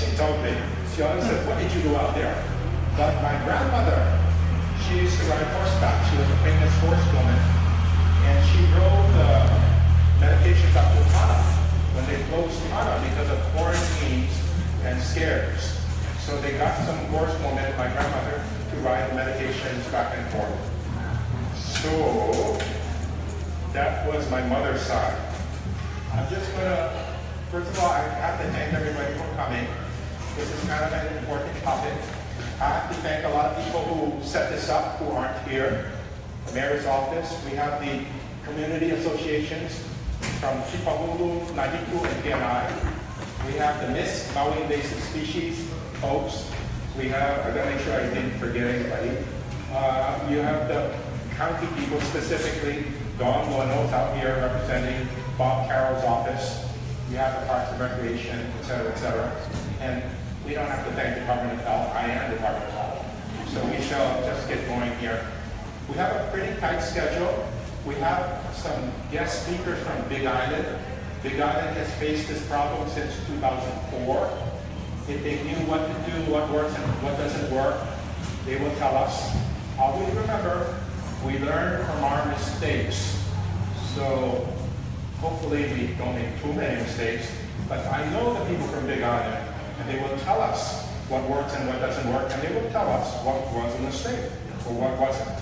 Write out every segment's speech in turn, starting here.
she told me. She always said, what did you do out there? But my grandmother, she used to ride horseback. She was a famous horsewoman. And she drove the medications up to Hana when they closed Hana because of quarantines and scares. So they got some horsewoman, my grandmother, to ride the medications back and forth. So that was my mother's side. I'm just gonna, first of all, I have to thank everybody for coming. This is kind of an important topic. I have to thank a lot of people who set this up who aren't here. The mayor's office, we have the community associations from Kipahulu, Nahiku, and PNI. We have the MISC, Maui Invasive Species folks. We have, I gotta make sure I didn't forget anybody. You have the county people, specifically Dawn Lono's out here representing Bob Carroll's office. You have the Parks and Recreation, et cetera, and we don't have to thank Department of Health. I am Department of Health. So we shall just get going here. We have a pretty tight schedule. We have some guest speakers from Big Island. Big Island has faced this problem since 2004. If they knew what to do, what works and what doesn't work, they will tell us. Always remember, we learn from our mistakes. So hopefully we don't make too many mistakes. But I know the people from Big Island, and they will tell us what works and what doesn't work, and they will tell us what was a mistake or what wasn't.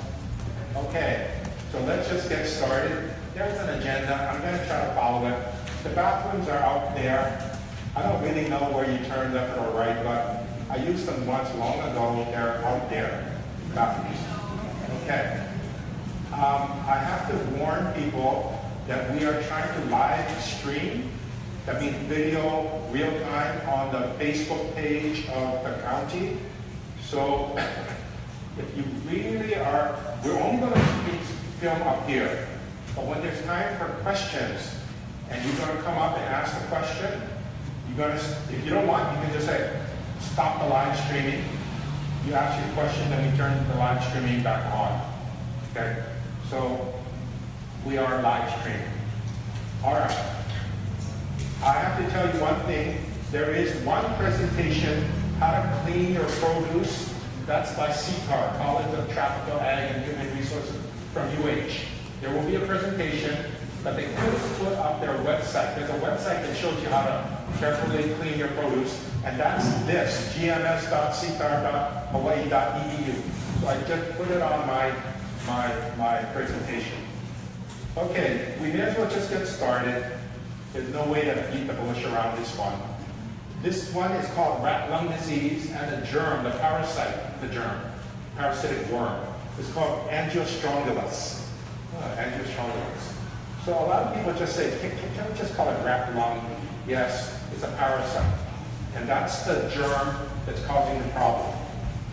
Okay, so let's just get started. There's an agenda. I'm going to try to follow it. The bathrooms are out there. I don't really know where you turn left or right, but I used them once long ago. They're out there, bathrooms. Okay. I have to warn people that we are trying to live stream. That means video, real time, on the Facebook page of the county. So if you really are, we're only going to film up here. But when there's time for questions, and you're going to come up and ask the question, you're going to, if you don't want, you can just say, stop the live streaming. You ask your question, then we turn the live streaming back on. Okay? So we are live streaming. All right. I have to tell you one thing. There is one presentation, how to clean your produce. That's by CTAR, College of Tropical Ag and Human Resources from UH. There will be a presentation, but they could put up their website. There's a website that shows you how to carefully clean your produce, and that's this, gms.ctar.hawaii.edu. So I just put it on my presentation. Okay, we may as well just get started. There's no way to beat the bush around this one. This one is called Rat Lung Disease, and the germ, the parasite, the germ, parasitic worm, is called Angiostrongylus. Angiostrongylus. So a lot of people just say, can we just call it rat lung? Yes, it's a parasite. And that's the germ that's causing the problem.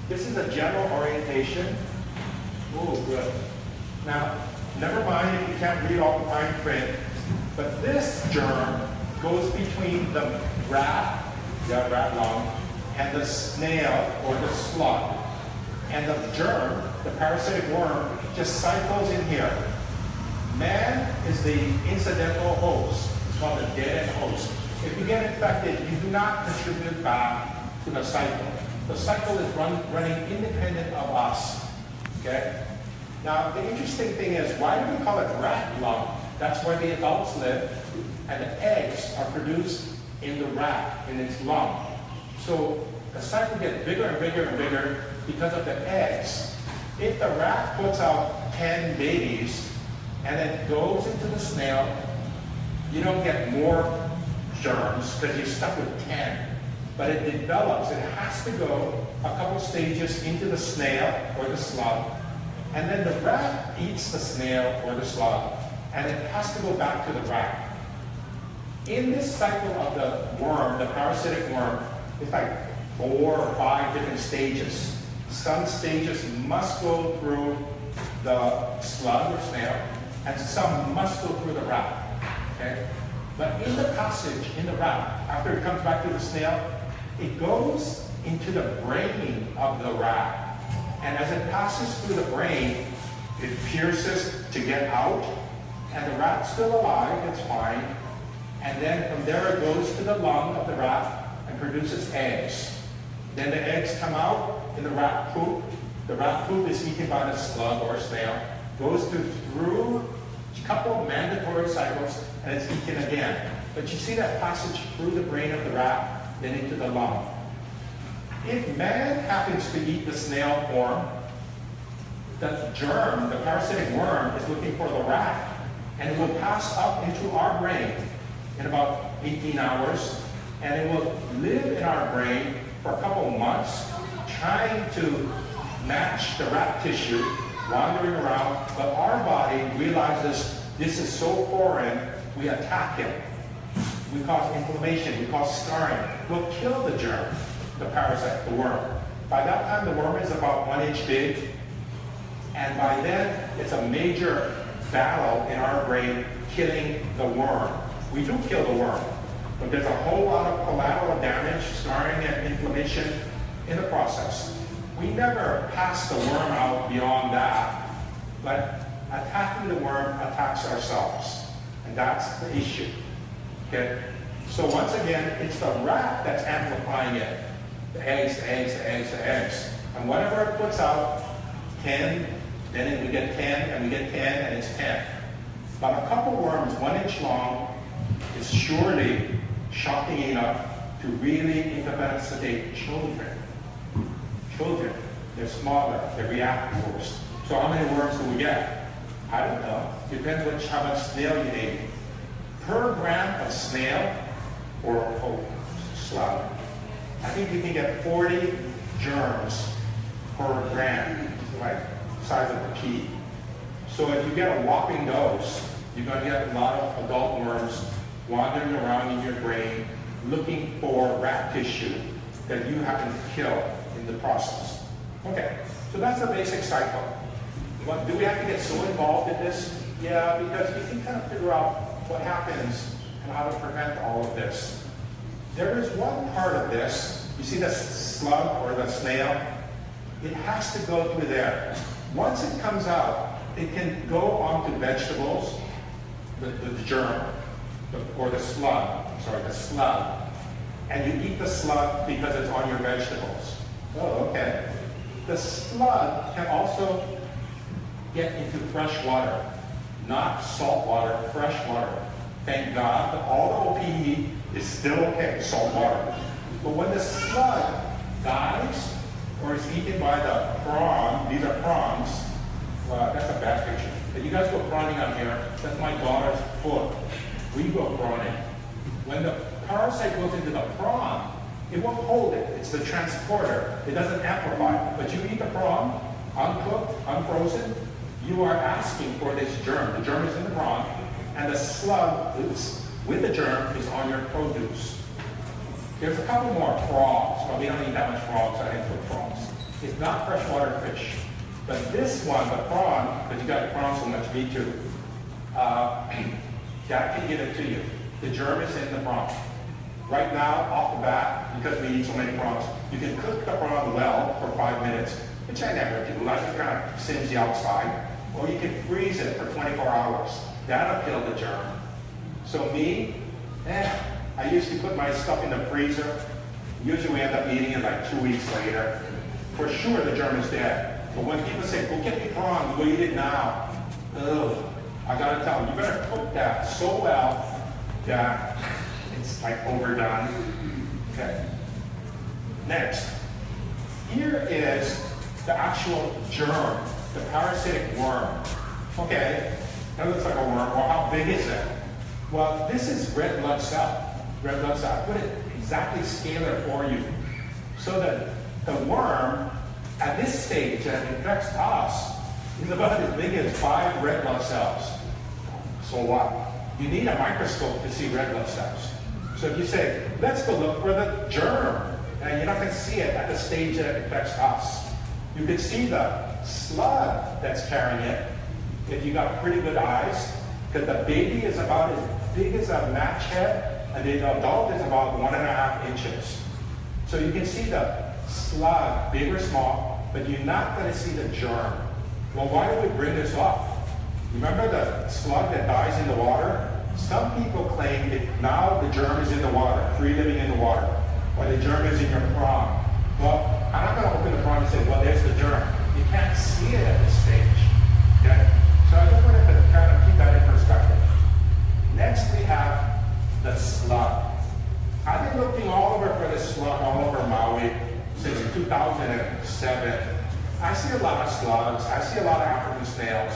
This is a general orientation. Oh, good. Now, never mind if you can't read all the fine print, but this germ goes between the rat, rat lung, and the snail or the slug. And the germ, the parasitic worm, just cycles in here. Man is the incidental host. It's called the dead-end host. If you get infected, you do not contribute back to the cycle. The cycle is running independent of us. Okay? Now, the interesting thing is, why do we call it rat lung? That's where the adults live, and the eggs are produced in the rat, in its lung. So the cycle gets bigger and bigger and bigger because of the eggs. If the rat puts out 10 babies and it goes into the snail, you don't get more germs because you're stuck with 10. But it develops, it has to go a couple stages into the snail or the slug, and then the rat eats the snail or the slug, and it has to go back to the rat. In this cycle of the worm, the parasitic worm, it's like 4 or 5 different stages. Some stages must go through the slug or snail, and some must go through the rat. Okay? But in the passage, in the rat, after it comes back to the snail, it goes into the brain of the rat. And as it passes through the brain, it pierces to get out, and the rat's still alive, it's fine. And then from there it goes to the lung of the rat, and and produces eggs. Then the eggs come out in the rat poop. The rat poop is eaten by the slug or snail, goes through a couple of mandatory cycles, and it's eaten again. But you see that passage through the brain of the rat, then into the lung. If man happens to eat the snail form, the germ, the parasitic worm, is looking for the rat, and it will pass up into our brain in about 18 hours, and it will live in our brain for a couple of months, trying to match the rat tissue, wandering around, but our body realizes this is so foreign, we attack it. We cause inflammation, we cause scarring. We'll kill the germ, the parasite, the worm. By that time, the worm is about 1 inch big, and by then, it's a major battle in our brain killing the worm. We do kill the worm, but there's a whole lot of collateral damage, scarring, and inflammation in the process. We never pass the worm out beyond that, but attacking the worm attacks ourselves, and that's the issue. Okay? So once again, it's the rat that's amplifying it. The eggs, the eggs, the eggs, the eggs. And whatever it puts out, 10, then we get 10, and we get 10, and it's 10. But a couple worms 1 inch long is surely shocking enough to really incapacitate children. Children, they're smaller, they react worse. So how many worms do we get? I don't know. Depends how much snail you eat. Per gram of snail or slug, I think you can get 40 germs per gram, like size of a pea. So if you get a whopping dose, you're going to get a lot of adult worms wandering around in your brain looking for rat tissue that you happen to kill in the process. Okay, so that's the basic cycle. But do we have to get so involved in this? Yeah, because you can kind of figure out what happens and how to prevent all of this. There is one part of this, you see the slug or the snail? It has to go through there. Once it comes out, it can go onto vegetables, the germ, or the slug, and you eat the slug because it's on your vegetables. Oh, okay. The slug can also get into fresh water, not salt water, fresh water. Thank God that all the OPE is still okay, salt water. But when the slug dies or is eaten by the prawn, these are prawns, that's a bad picture. But you guys go prawning out here, that's my daughter's foot. We go prawning. When the parasite goes into the prawn, it won't hold it. It's the transporter. It doesn't amplify. But you eat the prawn, uncooked, unfrozen, you are asking for this germ. The germ is in the prawn, and the slug with the germ is on your produce. There's a couple more frogs, but we don't eat that much frogs, so I didn't put frogs. It's not freshwater fish. But this one, the prawn, because you got prawn so much meat too, that can give it to you. The germ is in the prawn. Right now, off the bat, because we eat so many prawns, you can cook the prawn well for 5 minutes, which I never do. I just kind of singe the outside. Or you can freeze it for 24 hours. That'll kill the germ. So me, I used to put my stuff in the freezer. Usually we end up eating it like 2 weeks later. For sure the germ is dead. But when people say, go get me prawn, go eat it now. Ugh, I gotta tell them, you better cook that so well that it's like overdone. Okay. Next, here is the actual germ, the parasitic worm. Okay, that looks like a worm. Well, how big is it? Well, this is red blood cell. Red blood cell. I put it exactly scalar for you. So that the worm, at this stage that infects us, is about as big as 5 red blood cells. So what? You need a microscope to see red blood cells. So if you say, let's go look for the germ, and you're not going to see it at the stage that it infects us. You can see the slug that's carrying it if you got pretty good eyes, because the baby is about as big as a match head, and the adult is about 1.5 inches. So you can see the slug, big or small, but you're not going to see the germ. Well, why do we bring this up? Remember the slug that dies in the water? Some people claim that now the germ is in the water, free living in the water. or the germ is in your prawn. Well, I'm not going to open the prawn and say, well, there's the germ. You can't see it at this stage. Okay? So I just wanted to kind of keep that in perspective. Next, we have the slug. I've been looking all over for this slug all over Maui since 2007. I see a lot of slugs. I see a lot of African snails.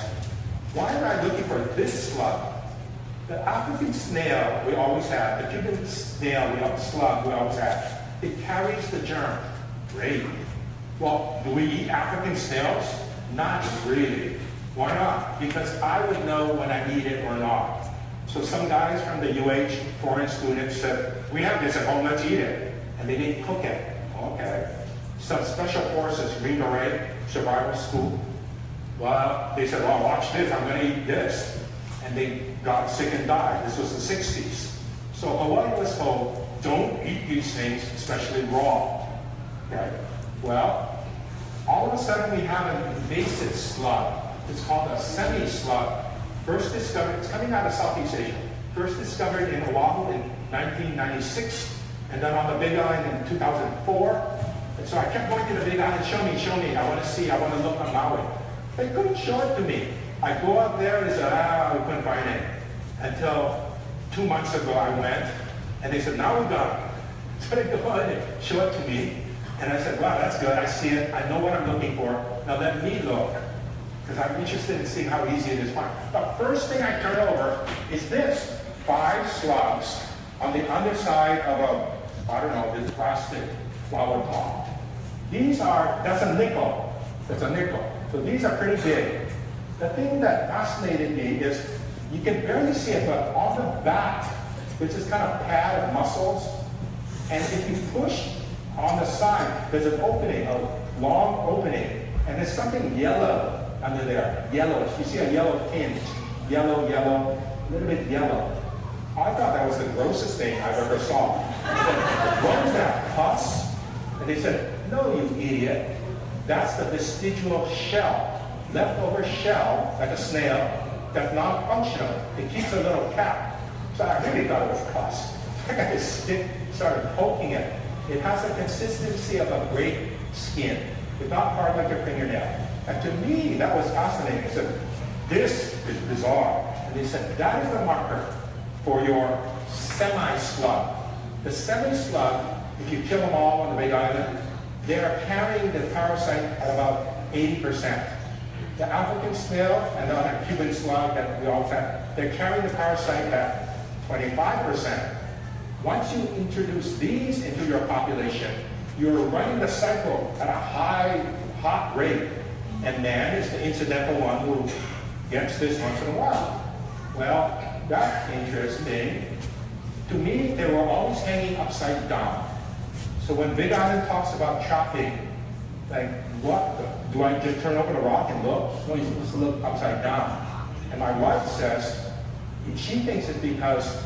Why am I looking for this slug? The African snail we always had, the Cuban snail, slug we always had, it carries the germ. Great. Well, do we eat African snails? Not really. Why not? Because I would know when I eat it or not. So some guys from the UH, foreign students, said, we have this at home, let's eat it. And they didn't cook it. Okay. Some special forces, Green Beret, survival school. Well, they said, well, watch this, I'm going to eat this. And they got sick and died. This was the 60s. So Hawaii was told, don't eat these things, especially raw. Okay? Well, all of a sudden we have an invasive slug. It's called a semi-slug. First discovered, it's coming out of Southeast Asia. First discovered in Oahu in 1996, and then on the Big Island in 2004. And so I kept going to the Big Island, show me, I want to see, I want to look on Maui. They couldn't show it to me. I go up there and they said, we couldn't find it. Until 2 months ago I went, and they said, now we've got it. So they go ahead and show it to me. And I said, wow, that's good, I see it, I know what I'm looking for. Now let me look, because I'm interested in seeing how easy it is to find. The first thing I turn over is this, 5 slugs on the underside of this plastic flower pot. That's a nickel. That's a nickel. So these are pretty big. The thing that fascinated me is, you can barely see it, but on the back, there's this kind of pad of muscles. And if you push on the side, there's an opening, a long opening, and there's something yellow under there. Yellowish. You see a yellow tinge. Yellow, a little bit yellow. I thought that was the grossest thing I've ever saw. I said, what is that, pus? And they said, no, you idiot. That's the vestigial shell, leftover shell, like a snail, that's non-functional. It keeps a little cap. So I really thought it was pus. I got this stick, started poking it. It has the consistency of a grape skin. It's not hard like your fingernail. And to me, that was fascinating. I said, this is bizarre. And they said, that is the marker for your semi-slug. The semi-slug, if you kill them all on the Big Island, they are carrying the parasite at about 80%. The African snail and the other Cuban slug that we all have, they're carrying the parasite at 25%. Once you introduce these into your population, you're running the cycle at a hot rate. And man is the incidental one who gets this once in a while. Well, that's interesting. To me, they were always hanging upside down. So when Big Island talks about chopping, like, what? Do I just turn over the rock and look? No, you're supposed to look upside down. And my wife says, she thinks it's because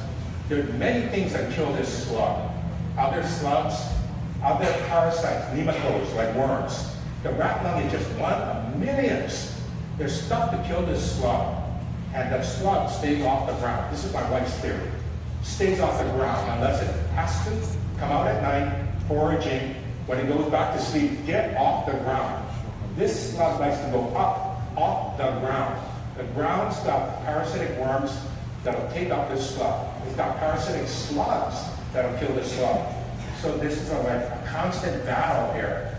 there are many things that kill this slug. Other slugs, other parasites, nematodes, like worms. The rat lung is just one of millions. There's stuff to kill this slug. And the slug stays off the ground. This is my wife's theory. Stays off the ground unless it has to come out at night, foraging. When it goes back to sleep, get off the ground. This slug likes to go up, off the ground. The ground's got parasitic worms that'll take out this slug. It's got parasitic slugs that'll kill this slug. So this is a constant battle here,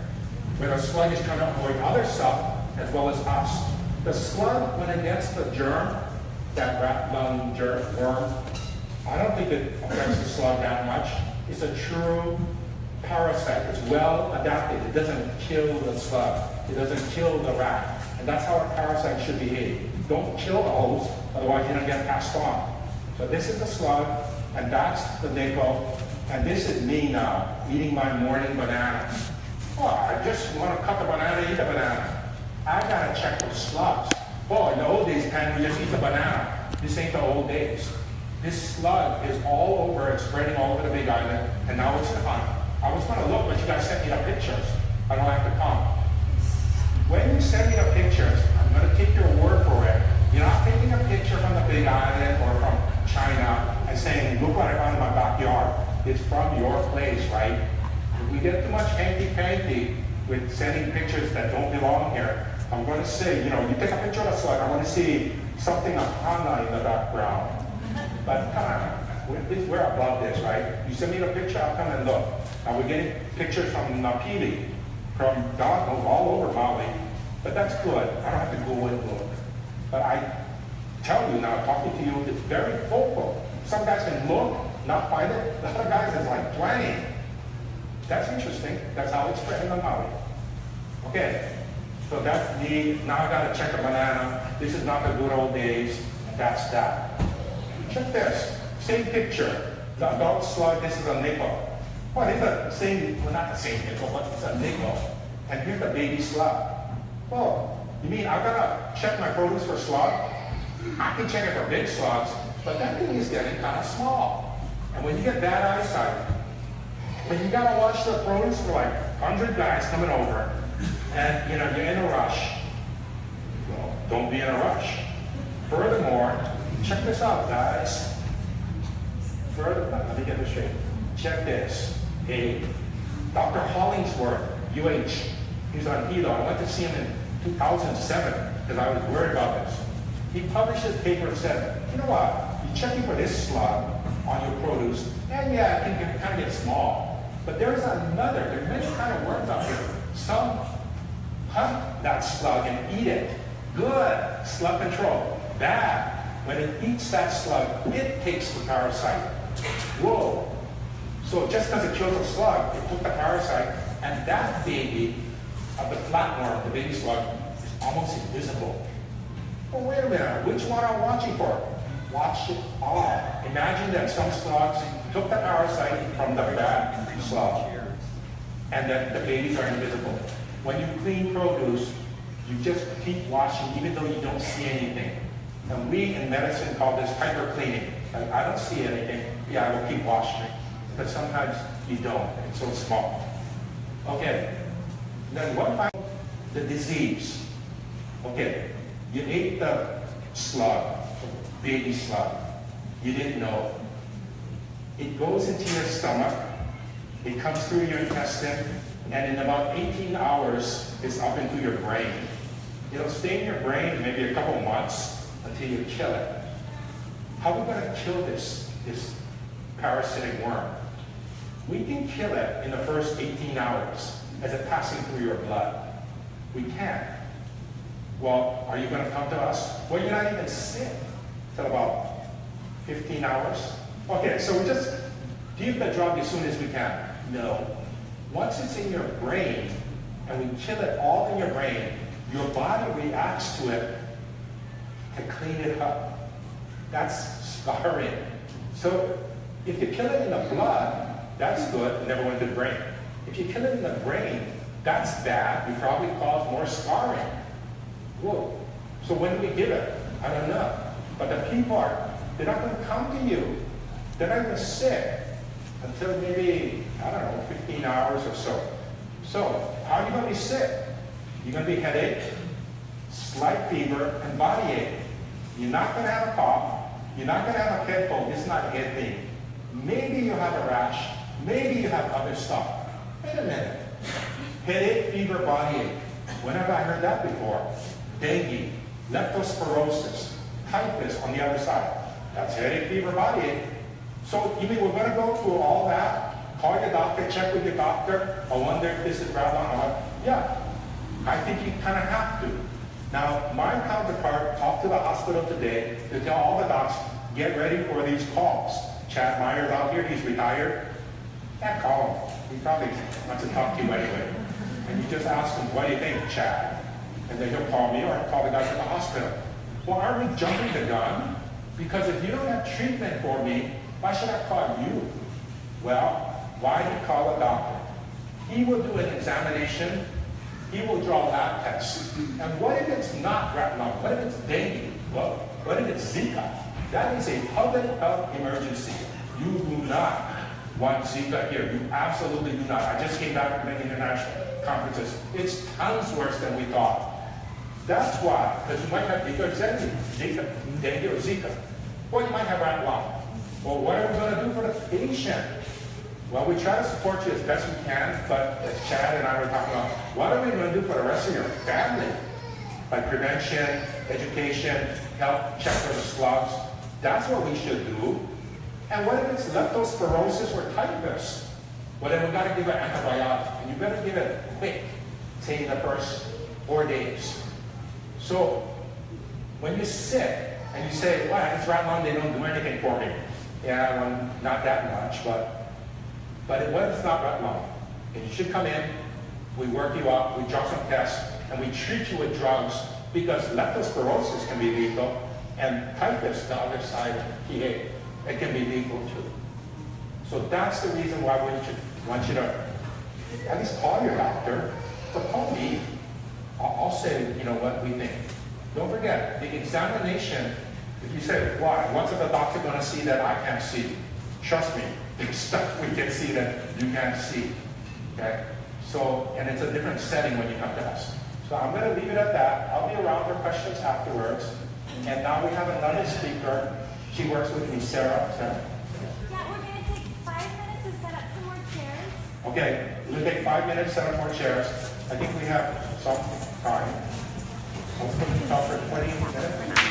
where the slug is trying to avoid other stuff as well as us. The slug, when it gets the germ, that rat lung worm, I don't think it affects the slug that much. It's a true parasite. It's well adapted. It doesn't kill the slug. It doesn't kill the rat. And that's how a parasite should behave. Don't kill the host, otherwise you're going to get passed on. So this is the slug, and that's the nickel, and this is me now, eating my morning banana. Oh, I just want to cut the banana, eat the banana. I got to check for slugs. Oh, in the old days, Pan, we just eat the banana. This ain't the old days. This slug is all over, it's spreading all over the Big Island, and now it's gone. I was going to look, but you guys sent me the pictures. I don't have to come. When you send me the pictures, I'm going to take your word for it. You're not taking a picture from the Big Island or from China and saying, look what I found in my backyard. It's from your place, right? If we get too much hanky-panky with sending pictures that don't belong here, I'm going to say, you take a picture of a slug, I want to see something of Hana in the background. But come on, we're above this, right? You send me a picture, I'll come and look. Now we're getting pictures from Napili, from God knows all over Maui, but that's good. I don't have to go and look. But I tell you now, talking to you, it's very focal. Some guys can look, not find it. The other guys is like planning. That's interesting. That's how it's spread in the Maui. Okay, so that's me. Now I gotta check a banana. This is not the good old days. That's that. Check this. Same picture. The adult slug, this is a nickel. Well, it's the same, well not the same nickel, but it's a nickel. And here's the baby slug. Well, you mean I gotta check my produce for slug? I can check it for big slugs, but that thing is getting kind of small. And when you get bad eyesight, when you gotta watch the produce for like 100 guys coming over, and you're in a rush, well, don't be in a rush. Furthermore, check this out, guys. Let me get this straight. Check this. Dr. Hollingsworth, UH, he's on HELO. I went to see him in 2007 because I was worried about this. He published his paper and said, you know what, you're checking for this slug on your produce, and yeah, it can kind of get small. But there's there's many kind of worms out here. Some hunt that slug and eat it. Good, slug control. Bad, when it eats that slug, it takes the parasite. Whoa. So just because it kills a slug, it took the parasite, and that baby of the flatworm, the baby slug, is almost invisible. Well, wait a minute, which one are we watching for? Watch it all. Imagine that some slugs took the parasite from the bad slug, and that the babies are invisible. When you clean produce, you just keep washing even though you don't see anything. And we in medicine call this hyper cleaning. Like, I don't see anything, yeah, I will keep washing it. But sometimes you don't, it's so small. Okay, then what about the disease? Okay, you ate the slug, baby slug. You didn't know. It goes into your stomach, it comes through your intestine, and in about 18 hours, it's up into your brain. It'll stay in your brain maybe a couple months until you kill it. How are we going to kill this parasitic worm? We can kill it in the first 18 hours as it passing through your blood. We can. Well, are you going to come to us? Well, you're not even sick till about 15 hours. Okay, so we just give the drug as soon as we can. No. Once it's in your brain, and we kill it all in your brain, your body reacts to it to clean it up. That's scarring. So if you kill it in the blood, that's good, it never went to the brain. If you kill it in the brain, that's bad, you probably cause more scarring. Whoa. So when do we give it? I don't know. But the people they're not going to come to you. They're not even sick until maybe, I don't know, 15 hours or so. So how are you going to be sick? You're going to be headache, slight fever, and body ache. You're not going to have a cough. You're not going to have a head cold. It's not a head thing. Maybe you have a rash. Maybe you have other stuff. Wait a minute. Headache, fever, body ache. When have I heard that before? Dengue, leptospirosis, typhus on the other side. That's headache, fever, body ache. So you mean we're going to go through all that? Call your doctor, check with your doctor. I wonder if this is Rat Lungworm. Yeah, I think you kind of have to. Now, my counterpart talked to the hospital today to tell all the docs, get ready for these calls. Chad Meyer's out here, he's retired. Yeah, call him. He probably wants to talk to you anyway. And you just ask him, what do you think, Chad? And then he'll call me or call the guys at the hospital. Well, aren't we jumping the gun? Because if you don't have treatment for me, why should I call you? Well, why do you call a doctor? He will do an examination. He will draw lab tests. And what if it's not Rat Lungworm? What if it's dengue? Well, what if it's Zika? That is a public health emergency. You do not want Zika here. You absolutely do not. I just came back from many international conferences. It's tons worse than we thought. That's why, because you might have Zika, dengue or Zika. Or you might have Rat Lung. Well, what are we going to do for the patient? Well, we try to support you as best we can, but as Chad and I were talking about, what are we going to do for the rest of your family? By prevention, education, help check for the slugs. That's what we should do. And what if it's leptospirosis or typhus? Well, then we've got to give an antibiotic, and you better give it quick, say in the first 4 days. So when you're sick and you say, well, it's rat lung, they don't do anything for me. Yeah, well, not that much, but what if it's not rat lung? And you should come in, we work you up, we draw some tests, and we treat you with drugs because leptospirosis can be lethal, and typhus, the other side, PA, it can be lethal too. So that's the reason why we should want you to at least call your doctor, but call me. I'll say, you know, what we think. Don't forget, the examination, if you say, why? What's the doctor going to see that I can't see? Trust me, there's stuff we can see that you can't see, okay? So, and it's a different setting when you come to us. So I'm going to leave it at that. I'll be around for questions afterwards. And now we have another speaker. She works with me, Sarah. Yeah, we're going to take 5 minutes to set up some more chairs. Okay, we're going to take 5 minutes, set up more chairs. I think we have some time. Hopefully we talk for 20 minutes.